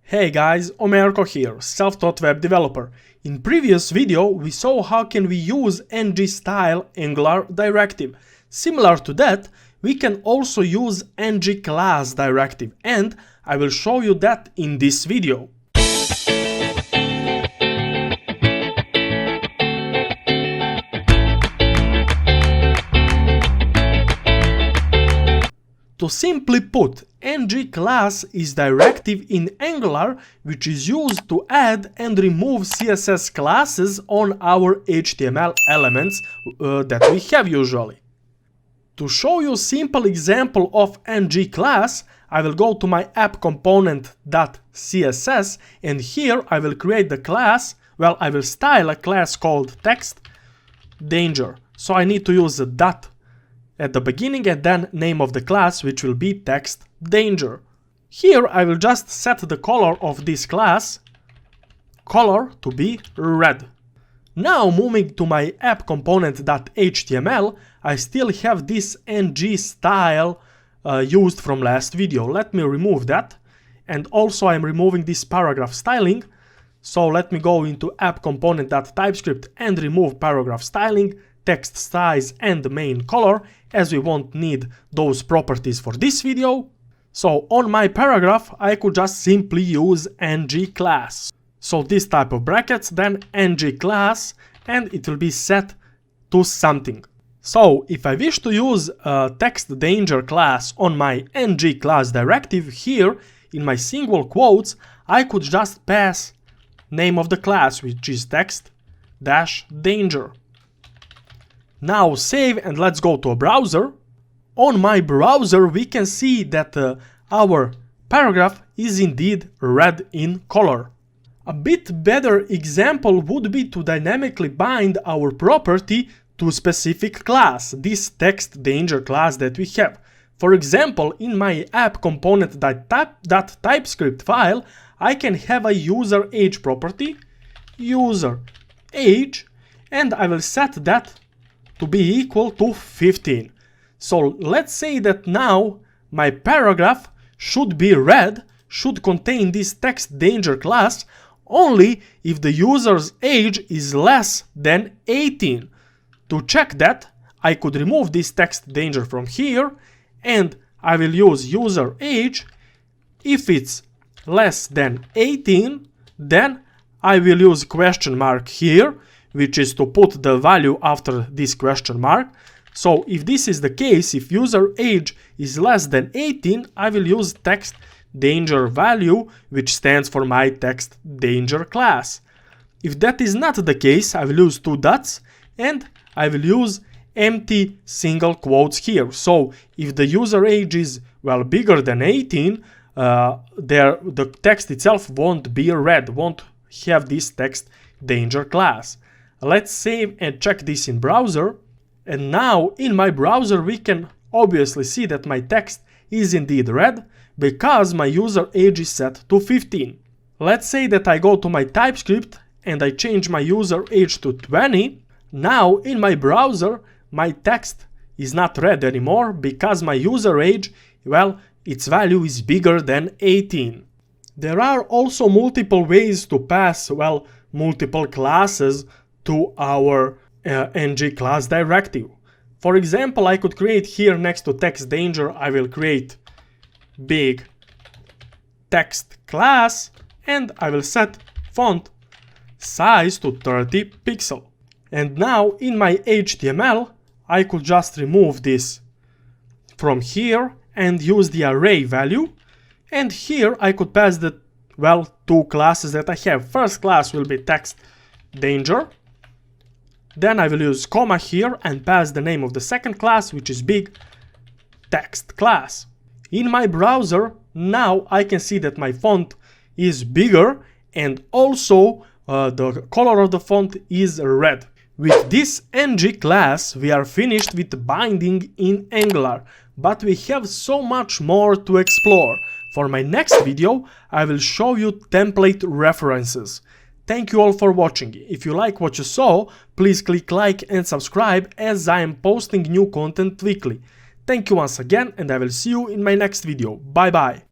Hey guys, Omerko here, self-taught web developer. In previous video we saw how can we use NgStyle Angular directive. Similar to that, we can also use NgClass directive, and I will show you that in this video. To simply put, NgClass is directive in Angular which is used to add and remove CSS classes on our HTML elements that we have usually. To show you a simple example of NgClass, I will go to my app component.css, and here I will create the class, I will style a class called text danger. So I need to use a dot at the beginning and then name of the class, which will be text danger. Here I will just set the color of this class color to be red. Now moving to my app component.html, I still have this NgStyle used from last video. Let me remove that, and also I'm removing this paragraph styling. So let me go into app component.typescript and remove paragraph styling, text size and main color, as we won't need those properties for this video. So on my paragraph I could just simply use NgClass. So this type of brackets, then NgClass, and it will be set to something. So if I wish to use a text danger class on my NgClass directive, here in my single quotes I could just pass name of the class, which is text-danger. Now save and let's go to a browser. On my browser we can see that our paragraph is indeed red in color. A bit better example would be to dynamically bind our property to a specific class, this text danger class that we have. For example, in my app component.typescript file, I can have a user age property, user age, and I will set that to be equal to 15. So let's say that now my paragraph should be red, should contain this text danger class only if the user's age is less than 18. To check that, I could remove this text danger from here, and I will use user age. If it's less than 18, then I will use question mark here, which is to put the value after this question mark. So if this is the case, if user age is less than 18, I will use text danger value, which stands for my text danger class. If that is not the case, I will use two dots and I will use empty single quotes here. So if the user age is bigger than 18, the text itself won't be red, won't have this text danger class. Let's save and check this in browser, and now in my browser we can obviously see that my text is indeed red because my user age is set to 15. Let's say that I go to my TypeScript and I change my user age to 20. Now in my browser my text is not red anymore because my user age, its value is bigger than 18. There are also multiple ways to pass, multiple classes to our NgClass directive. For example, I could create here next to text danger, I will create big text class and I will set font size to 30 pixel. And now in my HTML, I could just remove this from here and use the array value. And here I could pass the, two classes that I have. First class will be text danger. Then I will use comma here and pass the name of the second class, which is big text class. In my browser, now I can see that my font is bigger and also the color of the font is red. With this NgClass, we are finished with binding in Angular, but we have so much more to explore. For my next video, I will show you template references. Thank you all for watching. If you like what you saw, please click like and subscribe, as I am posting new content weekly. Thank you once again, and I will see you in my next video. Bye bye.